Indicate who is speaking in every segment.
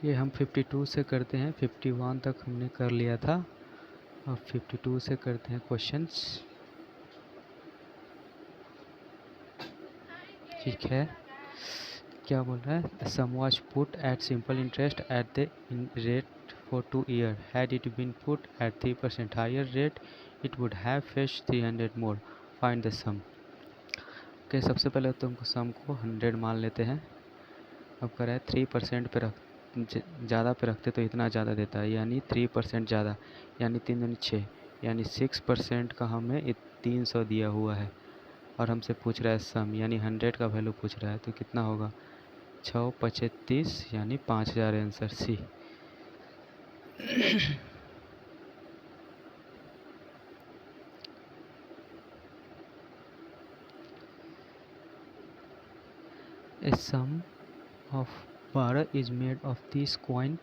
Speaker 1: ये हम 52 से करते हैं, 51 तक हमने कर लिया था, अब 52 से करते हैं क्वेश्चंस। ठीक है, क्या बोल रहा है? The sum was put at simple interest at the rate for 2 year, had it been put at 3% higher rate it would have fetched 300 more, find the sum. Okay, सबसे पहले तो हमको सम को 100 मान लेते हैं। अब कह रहा है 3% पे रख ज़्यादा पे रखते तो इतना ज़्यादा देता है, यानी 3% ज़्यादा, यानी 3 दूनी 6, यानी 6% का हमें 300 दिया हुआ है और हमसे पूछ रहा है सम, यानी 100 का वैल्यू पूछ रहा है, तो कितना होगा? 6 पचे 30, यानी 5000 answer C. A sum of 12 is made of these coin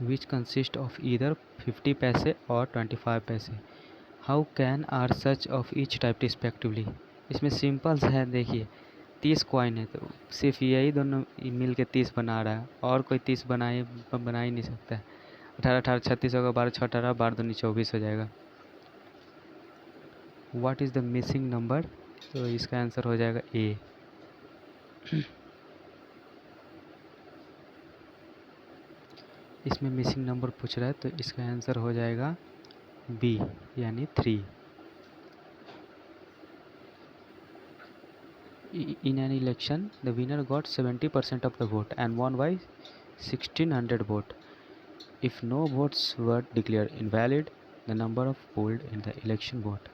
Speaker 1: which consist of either 50 पैसे और 25 पैसे. How can are such of each type respectively? इसमें सिंपल है, देखिए 30 कॉइन है तो सिर्फ यही दोनों मिल के 30 बना रहा है, और कोई 30 बना ही नहीं सकता है। 18 18 36 होगा, 12 6 18, 12 दूनी 24 हो जाएगा। What is the missing number? तो इसका आंसर हो जाएगा ए। इसमें मिसिंग नंबर पूछ रहा है तो इसका आंसर हो जाएगा बी, यानी 3। In an election, the winner got 70% of the vote and won by 1600 vote. If no votes were declared invalid, the number of polled in the election vote.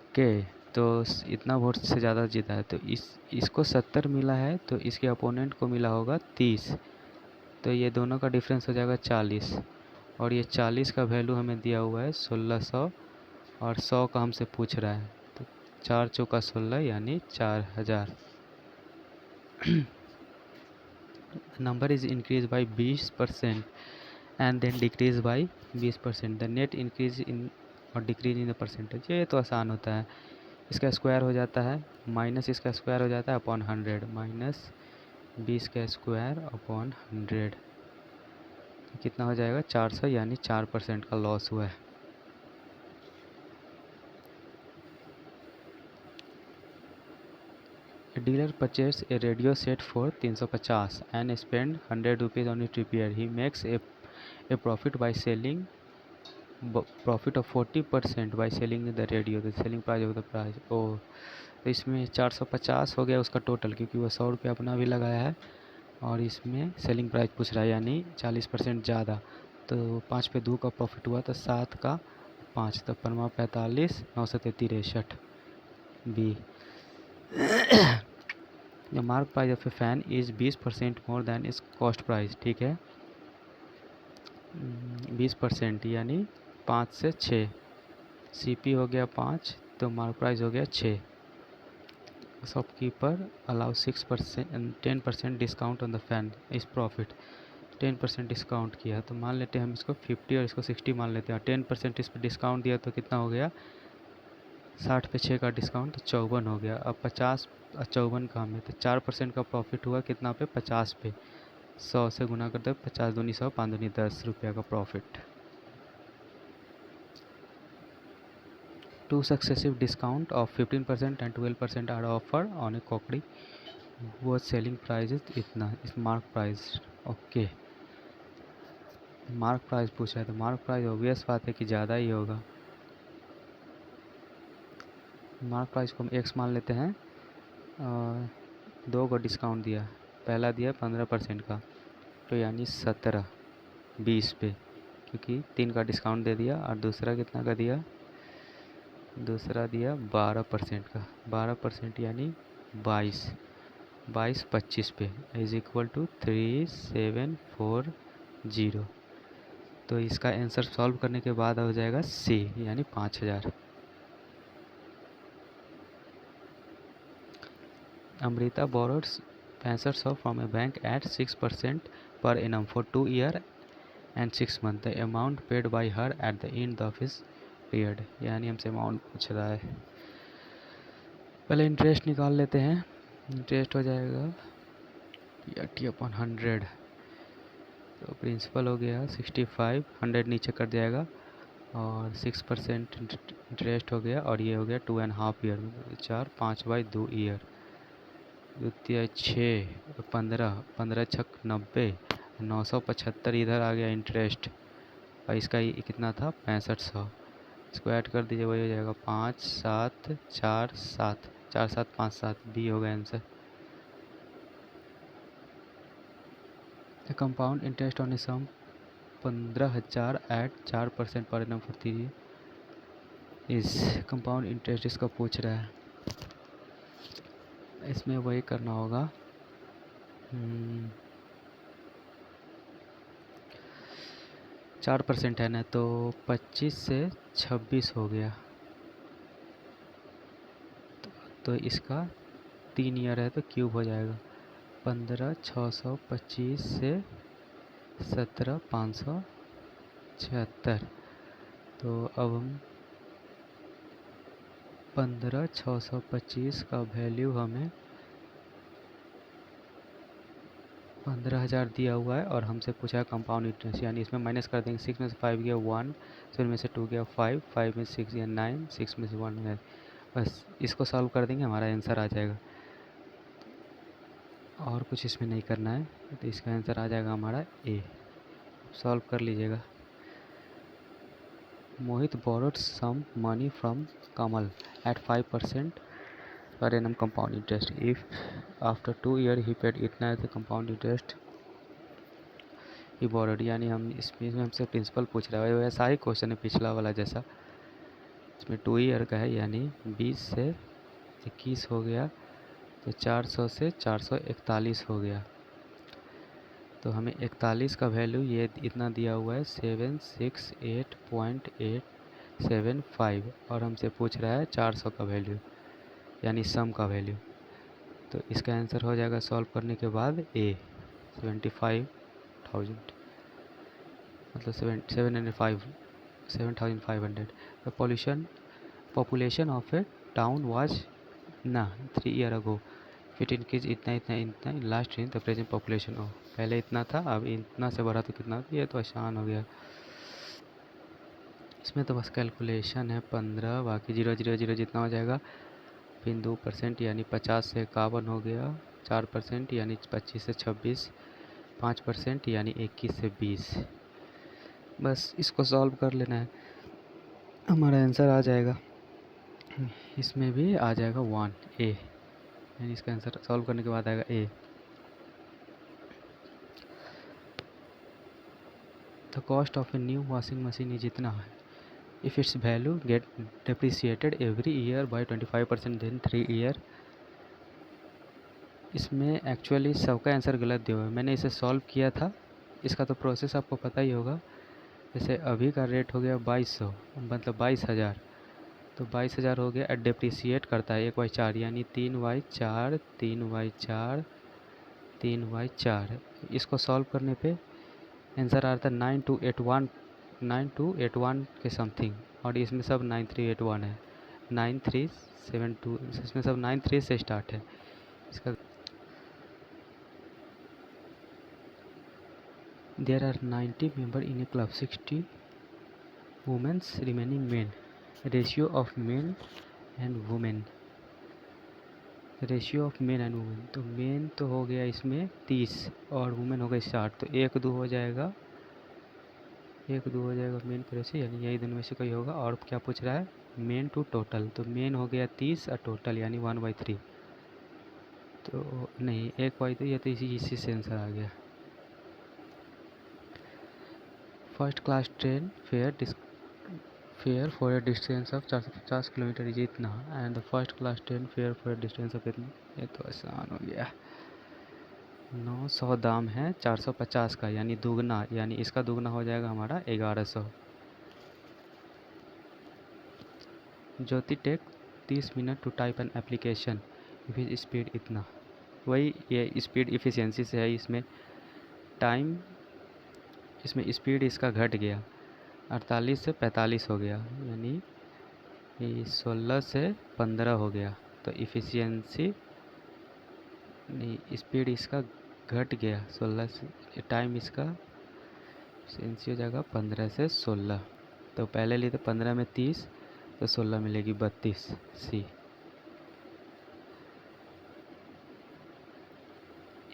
Speaker 1: Okay, तो इतना वोट से ज़्यादा जीता है, तो इसको 70 मिला है, तो इसके अपोनेंट को मिला होगा 30, तो ये दोनों का डिफरेंस हो जाएगा 40, और ये 40 का वैल्यू हमें दिया हुआ है 1600, और 100 का हमसे पूछ रहा है, तो 4 चौका 16, यानी 4000। Number is increased by 20% and then decreased by 20%. The net increase in और डिक्रीज इन द परसेंटेज। ये तो आसान होता है, इसका स्क्वायर हो जाता है माइनस इसका स्क्वायर हो जाता है अपॉन 100, माइनस 20 का स्क्वायर अपॉन 100, तो कितना हो जाएगा? 400, यानी 4% का लॉस हुआ है। A dealer purchased a radio set for 350 and spent 100 rupees on its repair. He makes a profit by selling profit of 40% by selling the radio. The selling price of the price, ओ तो इसमें 450 हो गया उसका total, क्योंकि वो 100 रुपये अपना भी लगाया है और इसमें सेलिंग प्राइस पूछ रहा है, यानी 40% ज़्यादा, तो 5 पे 2 का प्रॉफिट हुआ, तो 7 का 5, तो 45, 9 से 63, B. The mark price of a fan is 20% more than its cost price. ठीक है, 20%, यानी 5 से 6, CP हो गया 5, तो मार्क प्राइस हो गया 6। Shopkeeper allow 6% 10% discount on the fan इस प्रॉफिट, 10% डिस्काउंट किया, तो मान लेते हैं हम इसको 50 और इसको 60 मान लेते हैं, 10% इस पर डिस्काउंट दिया तो कितना हो गया? 60 पे 6 का डिस्काउंट, तो 54 हो गया। अब 50 54 का हमें, तो 4% का प्रॉफिट हुआ कितना पे? 50 पे, 100 से गुना करते 50 दूनी 100, 5 दूनी 10 रुपया का profit. 2 successive discount of 15% and 12% are offered on a crockery वो सेलिंग प्राइस इतना, इस mark price. Okay, mark price पूछा है तो मार्क प्राइस ऑब्वियस बात है कि ज़्यादा ही होगा। मार्क प्राइस को हम एक्स मान लेते हैं, और 2 को डिस्काउंट दिया, पहला दिया 15% का, तो यानी 17 20 पे, क्योंकि 3 का डिस्काउंट दे दिया, और दूसरा कितना का दिया? दूसरा दिया 12% का, 12% यानी 22 25 पे, इज इक्वल टू 3740। तो इसका आंसर सॉल्व करने के बाद हो जाएगा सी, यानी 5000। Amrita borrowed 6500 from A bank at 6% per annum for 2 year and 6 month. The amount paid by her at the end of his period, यानी हमसे अमाउंट पूछ रहा है। पहले इंटरेस्ट निकाल लेते हैं। इंटरेस्ट हो जाएगा 80/100, तो प्रिंसिपल हो गया 65, 100 नीचे कर जाएगा और 6% इंटरेस्ट हो गया, और ये हो गया 2.5 ईयर, 4, 5/2 ईयर। द्वितीय 6, 15, 15 छक 90, 975 इधर आ गया इंटरेस्ट, और इसका कितना था 6500। इसको ऐड कर दीजिए, वही हो जाएगा 5, 7, 4, 7, 4, 7, 5, 7, बी होगा answer. The compound interest on a sum 15,000 at 4% per annum for 3 इस कंपाउंड इंटरेस्ट इसका पूछ रहा है। इसमें वही करना होगा, 4% है ना, तो 25 से 26 हो गया, तो इसका 3 ईयर है तो क्यूब हो जाएगा 15,625 से 17,576। तो अब हम 15,625 का वैल्यू हमें 15,000 दिया हुआ है, और हमसे पूछा है कंपाउंड इंटरेस्ट, यानी इसमें माइनस कर देंगे। 6 में से 5 गया 1, 7 में से 2 गया 5, 5 में से 6 गया 9, 6 में से 1 है। बस इसको सॉल्व कर देंगे, हमारा आंसर आ जाएगा, और कुछ इसमें नहीं करना है। तो इसका आंसर आ जाएगा हमारा ए। सॉल्व कर लीजिएगा। मोहित borrowed some money from Kamal at 5% per annum compound interest. If after 2 years he paid इतना as the compound interest he borrowed, यानी हम इसमें हमसे प्रिंसिपल पूछ रहा है, वैसा ही क्वेश्चन है पिछला वाला जैसा। इसमें 2 ईयर का है, यानी 20 से 21 हो गया, तो 400 से 441 हो गया। तो हमें 41 का वैल्यू ये इतना दिया हुआ है 768.875, और हमसे पूछ रहा है 400 का वैल्यू, यानी सम का वैल्यू। तो इसका आंसर हो जाएगा सॉल्व करने के बाद ए 75,000, मतलब 7,500। The population of A town was ना 3 ईयर अगो, फिट इनक्रीज इतना इतना इतना, last in the present population of, पहले इतना था अब इतना से बढ़ा तो कितना, ये तो आसान हो गया। इसमें तो बस कैलकुलेशन है 15, बाकी 0, 0, 0 जितना हो जाएगा, फिर 2% यानी 50 से 51 हो गया, 4% यानी 25 से 26, 5% यानी 21 से 20। बस इसको सॉल्व कर लेना है, हमारा आंसर आ जाएगा। इसमें भी आ जाएगा 1 ए, यानी इसका आंसर सॉल्व करने के बाद आएगा A. The cost of a new washing machine is इतना है, if its value get depreciated every year by 25% then 3 year. इसमें एक्चुअली सबका आंसर गलत दिया हुआ है, मैंने इसे सॉल्व किया था, इसका तो प्रोसेस आपको पता ही होगा। जैसे अभी का रेट हो गया 2200, मतलब 22,000, तो 22,000 हो गया, डेप्रिसिएट करता है 1/4, यानी 3/4, 3/4, 3/4। इसको सॉल्व करने पे आंसर आ रहा था 9281, 9281 के समथिंग, और इसमें सब 9381 है, 9372, इसमें सब 93 से स्टार्ट है। इसका there are 90 member in a club, 60 womens remaining men, ratio of men and women, ratio of men and women, तो मेन तो हो गया इसमें 30 और वुमेन हो गई 60, तो 1-2 हो जाएगा, 1-2 हो जाएगा मेन की रेशियो, यानी यही दोनों में से कोई होगा। और क्या पूछ रहा है, मेन टू टोटल, तो मेन हो गया 30 और टोटल यानी 1/3, तो नहीं 1/3, ये तो इसी से आंसर आ गया। First class train fare for a distance of 450 kilometre is इतना, and the first class train fare for a distance of इतना, ये तो आसान हो गया। 900 दाम है 450 का, यानी दुगना, यानी इसका दुगना हो जाएगा हमारा 1100। Jyoti take 30 minute to type an application, if speed इतना, वही ये स्पीड इफ़िशियंसी से है, इसमें टाइम, इसमें स्पीड इसका घट गया, 48 से 45 हो गया, यानी 16 से 15 हो गया, तो इफ़िशियंसी नहीं, स्पीड इसका घट गया 16 से, टाइम इसका एफिशिएंसी हो जाएगा 15 से 16। तो पहले लिए थे 15 में 30, तो 16 मिलेगी 32 सी।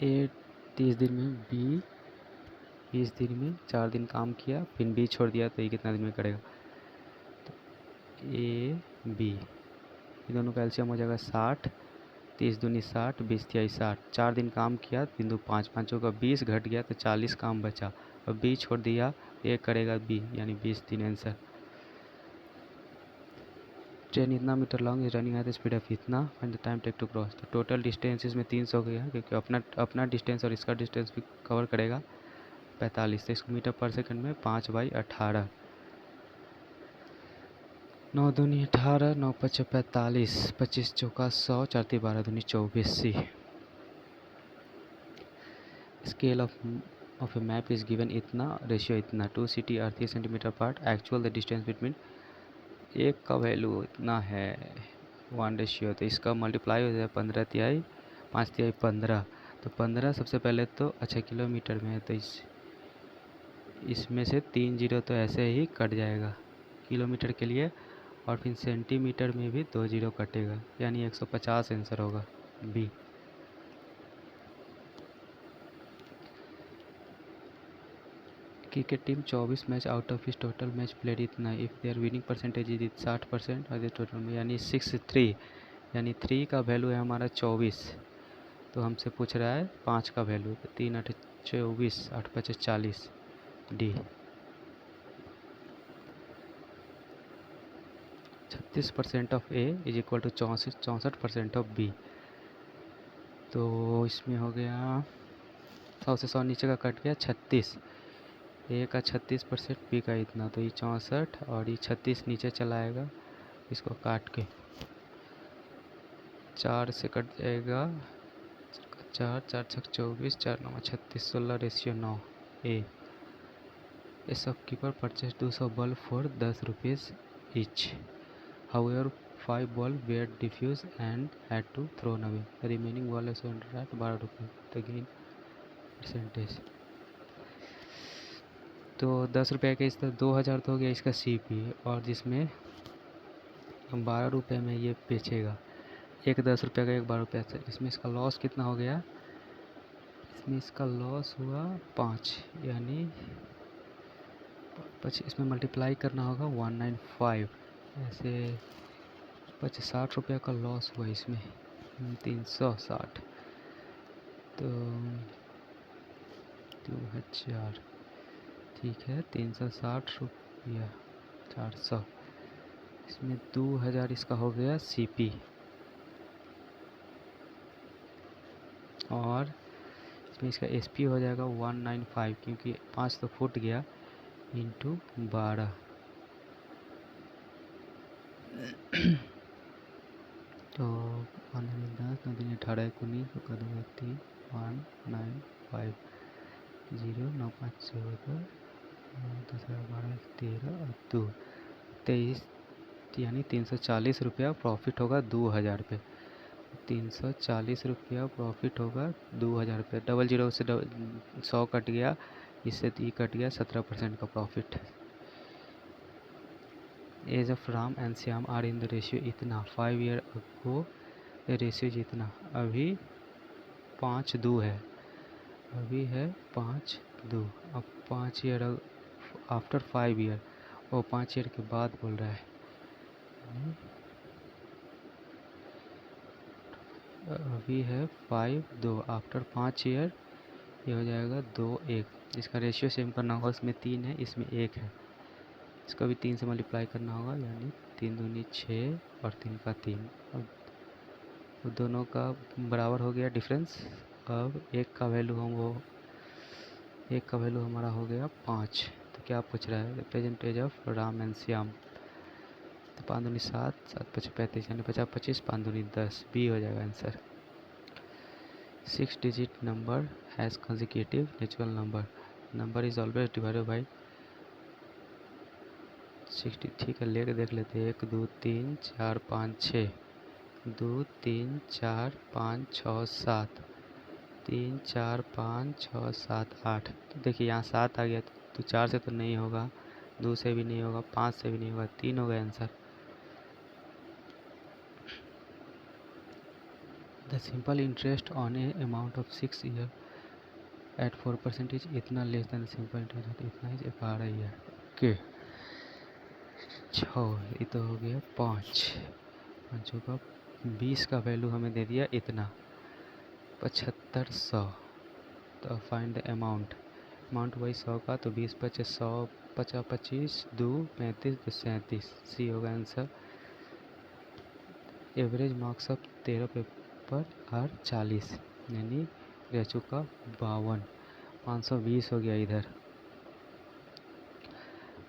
Speaker 1: ए 30 दिन में, बी 20 दिन में, 4 दिन काम किया, फिर बी छोड़ दिया, तो ये कितना दिन में करेगा? तो ए बी, ये दोनों का एलसीएम हो जाएगा 60, 30 दूनी 60, 20 तिहाई 60। 4 दिन काम किया, 3 दो 5, 5 का 20 घट गया, तो 40 काम बचा, और बी छोड़ दिया, ये करेगा बी, यानी 20 दिन आंसर। ट्रेन इतना metre long is running at the speed of इतना, and the time take to cross. तो टोटल डिस्टेंस इसमें 300 हो गया, क्योंकि अपना डिस्टेंस और इसका डिस्टेंस भी कवर करेगा 45। तो इसको मीटर पर सेकंड में 5/18। 9 दूनी 18, 9 पचे 45, 25 चौका 100, 4 ती 12 दूनी 24 C. Scale of a map is given इतना, रेशियो इतना, 2 city are 3 centimetre apart, actual the distance between, एक का वैल्यू इतना है 1 रेशियो, तो इसका मल्टीप्लाई हो जाए 15 तिहाई 5 तिहाई 15। तो 15 सबसे पहले तो अच्छा किलोमीटर में है, तो इसमें से 3 जीरो तो ऐसे ही कट जाएगा किलोमीटर के लिए, और फिर सेंटीमीटर में भी 2 जीरो कटेगा, यानी 150 आंसर होगा B. Cricket team 24 match out of इस टोटल मैच प्लेड इतना, if there winning percentage is 60% और टोटल में, यानी 63, यानी 3 का वैल्यू है हमारा 24, तो हमसे पूछ रहा है 5 का वैल्यू, तो 3 8 24, 8 5 40, D. 36% of A is equal to 64% of B. तो इसमें हो गया 100 से 100 नीचे का कट गया 36, ए का 36%, बी का इतना, तो ये 64 और ये 36 नीचे चला आएगा, इसको काट के 4 से कट जाएगा, 4 4 छक 24, 4 9 36, 16 ratio 9 A. A shopkeeper purchase 200 bulb for 10 rupees each, however 5 bulb were diffuse and had to thrown away, the remaining bulb is 12 रुपये, द गेन परसेंटेज। तो 10 रुपये का इसका 2000 तो हो गया इसका सीपी, और जिसमें 12 रुपये में ये बेचेगा, एक 10 रुपये का, एक 12 रुपये से, इसमें इसका लॉस कितना हो गया? इसमें इसका लॉस हुआ 5, यानी इसमें मल्टीप्लाई करना होगा 195, ऐसे 60 रुपये का लॉस हुआ इसमें, 360, तो 2000, ठीक है, 360 रुपया 400, इसमें 2000 इसका हो गया सीपी, और इसमें इसका एसपी हो जाएगा 195, क्योंकि 5 तो फुट गया, इंटू 12, तो 10 9 18 19 3 195 0 9 5 14 10 12 13 और 2 23, यानी 340 रुपया प्रॉफिट होगा 2000 पे। 340 रुपया प्रॉफिट होगा 2000 पे। डबल जीरो से 100 कट गया, इससे ई कट गया, 17% का profit. Age of Ram and Shyam are in the ratio इतना, 5 ईयर अगो रेशियो जितना, अभी 5:2 है, अभी है 5:2, अब 5 ईयर आफ्टर 5 ईयर, वो 5 ईयर के बाद बोल रहा है, अभी है 5:2, आफ्टर 5 ईयर ये हो जाएगा 2:1। इसका रेशियो सेम करना होगा, इसमें 3 है, इसमें 1 है, इसका भी 3 से मल्टीप्लाई करना होगा, यानी 3 दूनी 6 और 3 का 3, अब दोनों का बराबर हो गया डिफरेंस। अब एक का वैल्यू हमारा हो गया 5। तो क्या पूछ रहा है? रिप्रेजेंटेज ऑफ राम एंड श्याम। तो 5 दूनी 7, 7 5 35, यानी 50 25, 5 दूनी 10, बी हो जाएगा answer. 6 digit number has consecutive natural number is always divided by 60। ठीक है, लेके देख लेते हैं। 1 2 3 4 5 6, 2 3 4 5 6 7, 3 4 5 6 7 8। तो देखिए यहाँ 7 आ गया, तो 4 से तो नहीं होगा, 2 से भी नहीं होगा, 5 से भी नहीं होगा, 3 होगा answer. The simple interest on a amount of 6 year at 4% इतना लेस देन सिंपल इंटरेस्ट, इतना ही 11 ईयर। ओके 6, ये तो हो गया 5, 5 का 20 का वैल्यू हमें दे दिया इतना 7500। तो फाइंड द अमाउंट, अमाउंट वही 100 का, तो 20 पचे 100, 50 25 2 35 2 37, सी होगा answer. Average marks of 13 paper और 40 यानी रह चुका 52, 520 हो गया इधर।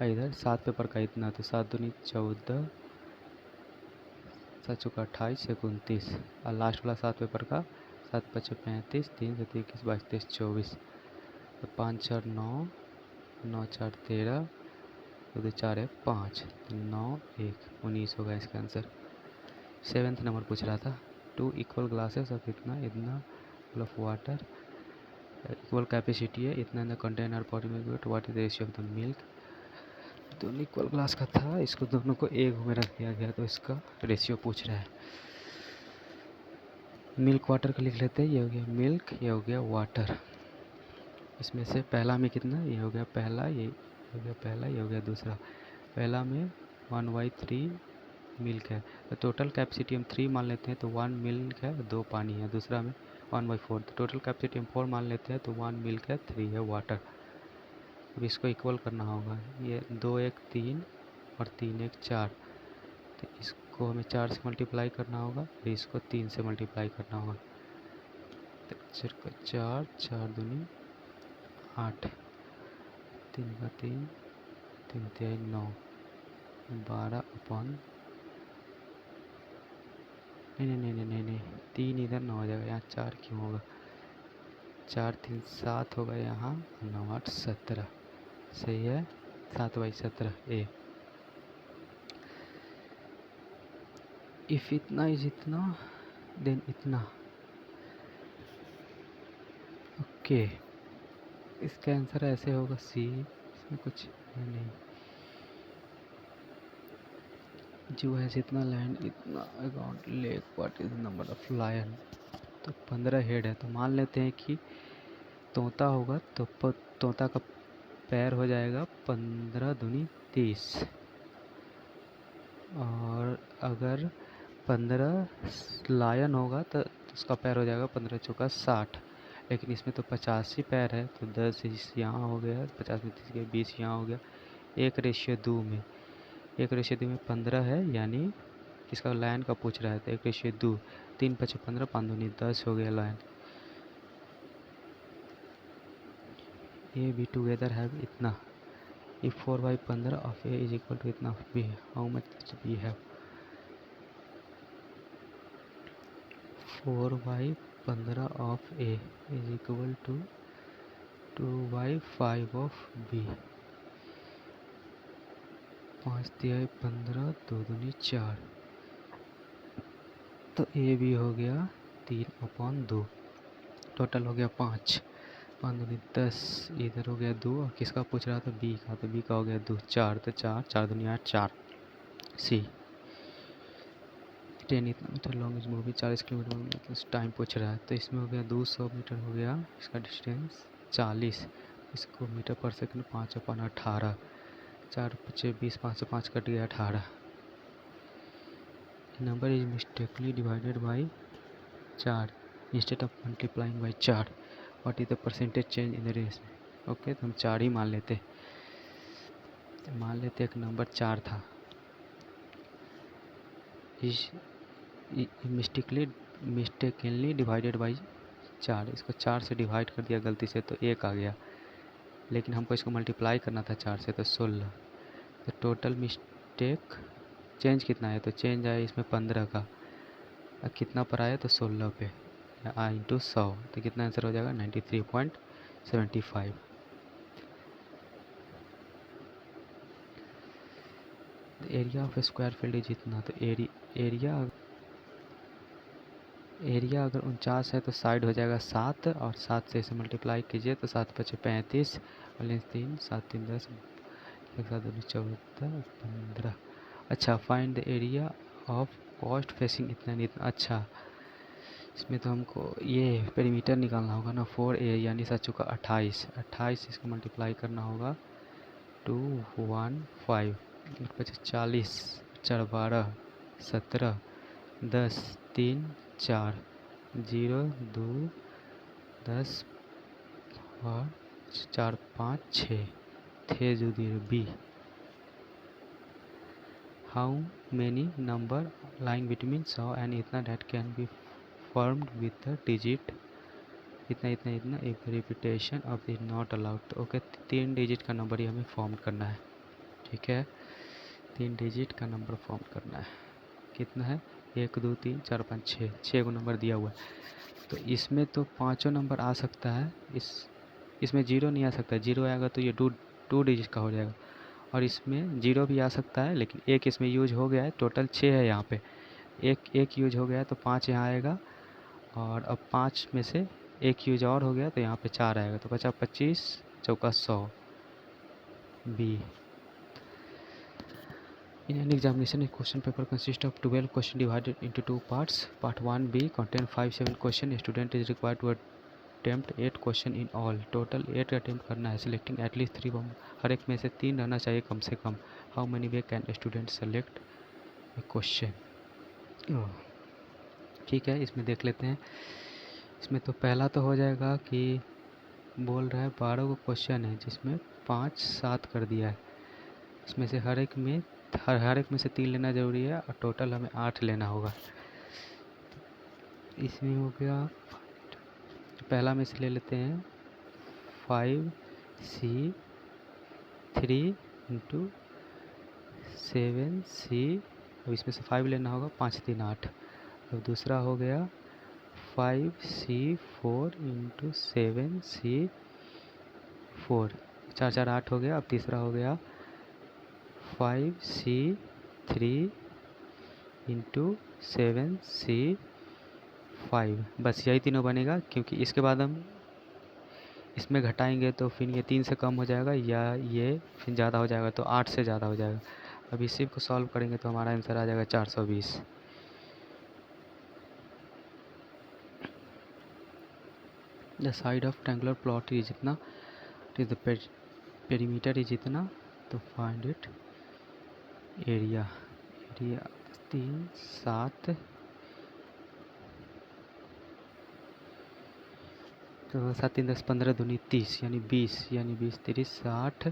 Speaker 1: इधर 7 पेपर का इतना, तो 7 दूनी 14, 7 चौका 28 29, और लास्ट वाला 7 पेपर का 7 पचे 35 3 से 21 22 23 24, तो 5 4 9, 9 4 13, 2 2 4 1 5, तो 9 1 19 होगा इसका आंसर। 7th नंबर पूछ रहा था। 2 इक्वल ग्लासेस ऑफ इतना इतना full of water, equal capacity है इतना इन द कंटेनर पॉटी में, what is the ratio of the milk. दोनों इक्वल ग्लास का था, इसको दोनों को एक में रख दिया गया, तो इसका रेशियो पूछ रहा है। मिल्क वाटर का लिख लेते हैं, ये हो गया मिल्क, ये हो गया वाटर। इसमें से पहला में कितना, ये हो गया पहला, ये हो गया पहला, ये हो गया दूसरा। पहला में 1/3 मिल्क है, तो टोटल कैपेसिटी हम 3 मान लेते हैं, तो 1 मिल्क है 2 पानी है। दूसरा में 1/4, तो टोटल कैपेसिटी हम 4 मान लेते हैं, तो 1 मिल्क है 3 है वाटर। अब इसको इक्वल करना होगा, ये 2 1 3 और 3 1 4, तो इसको हमें 4 से मल्टीप्लाई करना होगा, और इसको 3 से मल्टीप्लाई करना होगा। तो 4 का 4, 4 दूनी 8, 3 का 3, 3 तिहाई 9, 12/, नहीं 3 इधर 9 हो जाएगा, यहाँ 4 क्यों होगा, 4 3 7 होगा यहाँ, 9 8 17, सही है। 7/17 ए। इफ इतना इज इतना देन इतना, ओके इसका आंसर ऐसे होगा सी, इसमें कुछ है नहीं। जो है जितना लैंड इतना account lake, what is number of lion, तो 15 हेड है, तो मान लेते हैं कि तोता होगा, तो तोता का पैर हो जाएगा 15 दूनी 30, और अगर 15 लायन होगा तो उसका पैर हो जाएगा 15 चौका 60, लेकिन इसमें तो 85 पैर है, तो 10 यहाँ हो गया, 50 में 30 गया, 20 यहाँ हो गया। 1:2 में, 1:2 में 15 है, यानी इसका लायन का पूछ रहा है, तो 1:2, 3 5 15, 5 दूनी 10 हो गया लायन। ए बी टुगेदर हैव इतना, if 4/15 of A is equal to इतना B, how much B have. 4/15 of A is equal to 2/5 of B, 5 तिहाई 15, 2 दूनी 4, तो ए बी हो गया 3/2, टोटल हो गया 5, 5 दूनी 10, इधर हो गया 2, और किसका पूछ रहा था, बी का, तो बी का हो गया 2 4, तो 4 4 दूनी 8 4, सी। 10 इतना metre long is movie, 40 kilometre time पूछ रहा है, तो इसमें हो गया 200 मीटर हो गया इसका डिस्टेंस 40, इसको मीटर पर सेकंड 5/18, 4 5 20, 5 से 5 कट गया 18। Number is mistakenly divided by 4 instead of multiplying by 4, what is the percentage change in the race. Okay तो हम 4 ही मान लेते, एक नंबर 4 था, इस मिस्टेकनली डिवाइडेड बाई 4, इसको 4 से डिवाइड कर दिया गलती से, तो 1 आ गया, लेकिन हमको इसको मल्टीप्लाई करना था 4 से, तो 16, तो टोटल मिस्टेक चेंज कितना है, तो चेंज आया इसमें 15 का, कितना पर आया, तो 16 पे इंटू 100, तो कितना आंसर हो जाएगा 93.75। Area of square field is इतना, तो एरिया एरिया अगर 49 है तो साइड हो जाएगा 7 और 7 से इसे मल्टीप्लाई कीजिए तो 7×5 = 35 और 3 7 3 10 एक 7 2 14 15। अच्छा, find the area of cost facing इतना नहीं इतना। अच्छा, इसमें तो हमको ये पेरीमीटर निकालना होगा ना। 4A यानी 7×28 28 इसको मल्टीप्लाई करना होगा 215 40 4 12 17 10 3 4 0 2 10 और 4 5 6 थे जो दिए B. How many number lying between 100 and इतना that can be formed with the digit इतना इतना इतना if repetition of is not allowed. तो ओके, 3 डिजिट का नंबर ही हमें फॉर्म करना है। ठीक है, 3 डिजिट का नंबर फॉर्म करना है। कितना है? 1 2 3 4 5 6 6 को नंबर दिया हुआ है। तो इसमें तो पाँचों नंबर आ सकता है, इसमें जीरो नहीं आ सकता। जीरो आएगा तो ये टू डिजिट का हो जाएगा। और इसमें जीरो भी आ सकता है लेकिन एक इसमें यूज हो गया है। टोटल 6 है यहाँ पे, एक यूज हो गया है तो 5 यहाँ आएगा। और अब 5 में से एक यूज और हो गया तो यहाँ पे 4 आएगा तो बचा 25 चौका 100 B. In an examination, a question paper consists of 12 questions divided into 2 parts. Part 1B contains 5-7 questions. A student is required to attempt 8 questions in all. Total 8 attempt करना है. Selecting at least 3 हर एक में से 3 रहना चाहिए कम से कम. How many way can a student select a question? ठीक है, इसमें देख लेते हैं। इसमें तो पहला तो हो जाएगा कि बोल रहा है 12 को क्वेश्चन है जिसमें 5 7 कर दिया है। इसमें से हर एक में से 3 लेना ज़रूरी है और टोटल हमें 8 लेना होगा। इसमें हो गया, पहला में से ले लेते हैं 5C 3 × 7C। अब इसमें से 5 लेना होगा, 5 3 8। अब दूसरा हो गया 5C 4 × 7C 4 4 4 8 हो गया। अब तीसरा हो गया 5C 3 × 7C 5। बस यही तीनों बनेगा, क्योंकि इसके बाद हम इसमें घटाएंगे तो फिर ये 3 से कम हो जाएगा या ये फिर ज़्यादा हो जाएगा तो 8 से ज़्यादा हो जाएगा। अब इसी को सॉल्व करेंगे तो हमारा आंसर आ जाएगा 420। The side of triangular plot is इतना, द पेरीमीटर इज इतना, तो फाइंड इट एरिया 3 7 तो 7 3 10 15 दूनी 30 यानी 20 यानी 20 30 60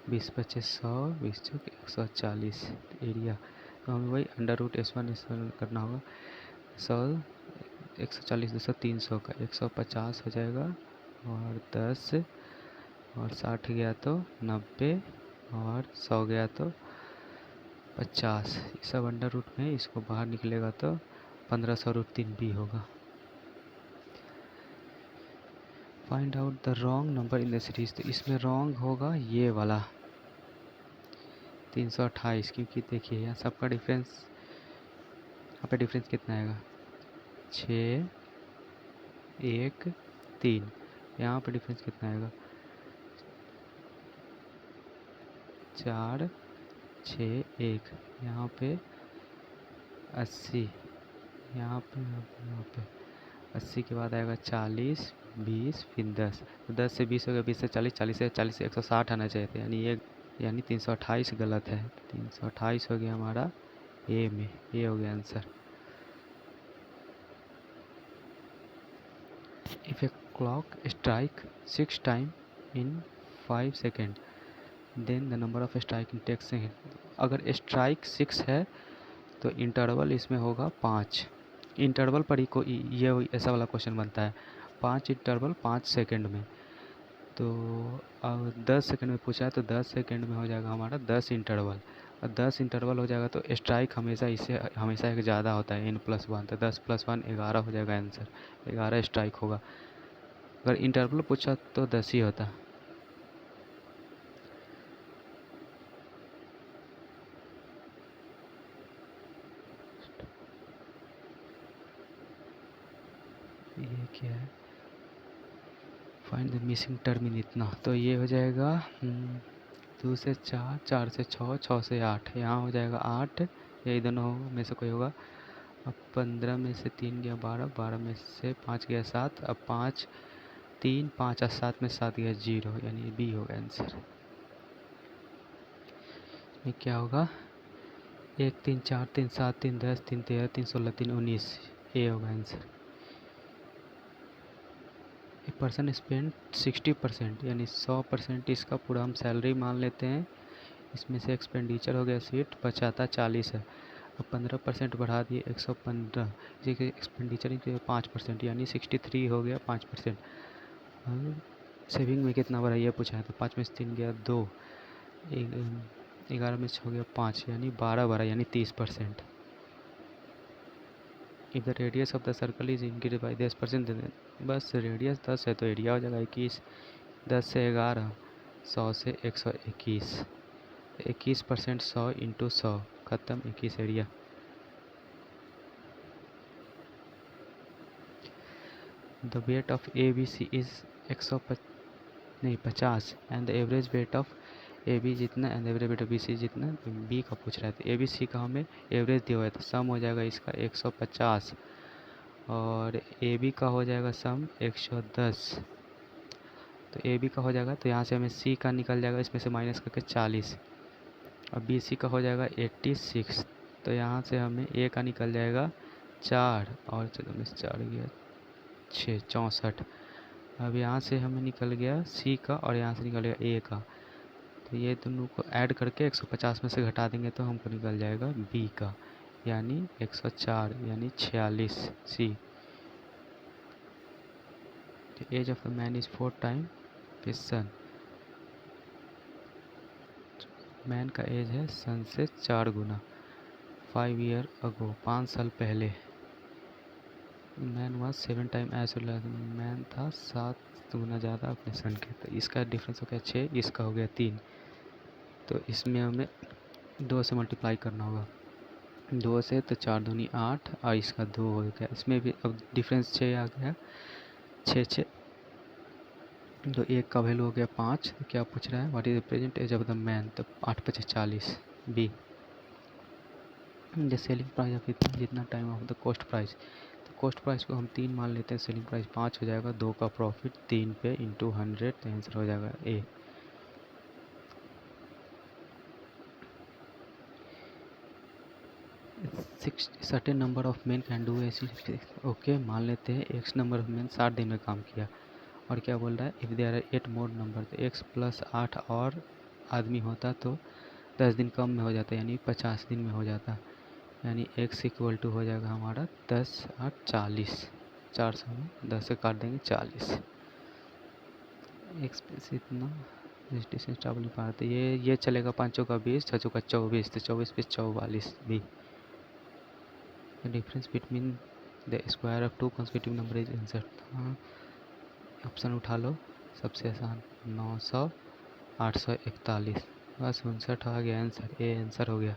Speaker 1: 20 25 100 20 चौक 140 एरिया। तो हमें वही √S1 करना होगा। 100 140 200 300 का 150 हो जाएगा और 10 और 60 गया तो 90 और 100 गया तो 50। ये सब √ में, इसको बाहर निकलेगा तो 1500√3 भी होगा। Find out the wrong number in the series. तो इसमें रॉन्ग होगा ये वाला 328, क्योंकि देखिए यहाँ सबका डिफरेंस, यहाँ पे डिफरेंस कितना आएगा 6 1 3। यहाँ पे डिफरेंस कितना आएगा 4 6 1। यहाँ पे 80, यहाँ पे 80 के बाद आएगा 40 20 फिर 10। तो 10 से 20 हो गया, 20 से 40 40 से 40 से 160 आना चाहिए थे, यानी 328 गलत है। 328 हो गया हमारा ए में, ये हो गया answer. If a clock strike 6 time in 5 second then the number of strike in टेक्स सेकेंड। अगर स्ट्राइक 6 है तो इंटरवल इसमें होगा 5। इंटरवल पर ही ये ऐसा वाला क्वेश्चन बनता है, 5 इंटरवल 5 सेकेंड में। तो अब 10 सेकेंड में पूछा है तो 10 सेकेंड में हो जाएगा हमारा 10 इंटरवल। और 10 इंटरवल हो जाएगा तो स्ट्राइक हमेशा इससे हमेशा एक ज़्यादा होता है n+1। तो 10 + 1 11 हो जाएगा आंसर, 11 स्ट्राइक होगा। अगर इंटरवल पूछा तो 10 ही होता। क्या है, find the missing term in इतना, तो ये हो जाएगा 2 से 4, 4 से 6, 6 से 8, यहाँ हो जाएगा 8, यही दोनों में से कोई होगा। अब 15 में से 3 गया 12, 12 में से 5 गया 7, अब 5 3 5 और 7 में 7 गया 0, यानी बी होगा आंसर। ये क्या होगा, 1 3 4 3 7 3 10 3 13 3 16 3 19, ये होगा आंसर। ए पर्सन स्पेंड 60%, यानी 100% इसका पूरा हम सैलरी मान लेते हैं, इसमें से एक्सपेंडिचर हो गया सीट बचाता 40 है। अब 15% बढ़ा दिए 115, इसी के एक्सपेंडिचर के 5%, यानी 63 हो गया 5%। सेविंग में कितना बढ़ा ये पूछा है, तो 5 में से 3 गया 2, 11 में से हो गया 5, यानी 12 बढ़ा, यानी 30%। If the radius of the circle is increase by 10%, बस रेडियस 10 है तो एरिया हो जाएगा 21, 10 से 11, 100 से 121, 21%, 100 इंटू 100, ख़त्म, 21 area. The weight of A B C is 50 and the average weight of A B जितना and average weight of B C जितना, बी का पूछ रहा है, तो ए बी सी का हमें एवरेज दिया हुआ है, तो सम हो जाएगा इसका 150, और ए बी का हो जाएगा सम 110, तो ए बी का हो जाएगा, तो यहाँ से हमें सी का निकल जाएगा, इसमें से माइनस करके 40, और बी सी का हो जाएगा 86, तो यहाँ से हमें ए का निकल जाएगा 4, और चलो में 4 गया 6, 64। अब यहाँ से हमें निकल गया सी का, और यहाँ से निकल गया ए का, तो ये दोनों को ऐड करके 150 में से घटा देंगे तो हमको निकल जाएगा बी का, यानी 104, यानी 46 C. The age of the man is 4 time his son, man का एज है सन से 4 गुना। 5 ईयर अगो, 5 साल पहले, man was 7 time age, man था 7 गुना ज़्यादा अपने सन के, तो इसका डिफरेंस हो गया 6, इसका हो गया 3, तो इसमें हमें 2 से मल्टीप्लाई करना होगा, 2 से, तो 4 दूनी 8, और इसका 2 हो गया, इसमें भी अब डिफरेंस 6 आ गया, 6 6, तो एक का वैल्यू हो गया 5, तो क्या पूछ रहा है, what is the present age of the man, तो 8 5 40, B. The selling price of इतना, जितना time of the cost price, तो कॉस्ट प्राइस को हम 3 मान लेते हैं, सेलिंग प्राइस 5 हो जाएगा, 2 का प्रॉफिट 3 पे इंटू 100, तो आंसर हो जाएगा A. Certain number of man can do ऐसी, ओके मान लेते हैं एक्स नंबर ऑफ मैन 60 दिन में काम किया, और क्या बोल रहा है, if there are 8 more number, तो एक्स प्लस 8 और आदमी होता तो 10 दिन कम में हो जाता, यानी 50 दिन में हो जाता, यानी एक्स इक्वल टू हो जाएगा हमारा 10 8 40, 400 में 10 से काट देंगे 40, एक्स पे से इतना डिस्टेंस ट्रैवल नहीं पाते, ये चलेगा 5 का 20, 6 का 24, तो 24 पे 44 भी। The difference between the square of 2 consecutive number is answer, हाँ ऑप्शन उठा लो, सबसे आसान 900 841, बस 59 आ गया आंसर, ए आंसर हो गया।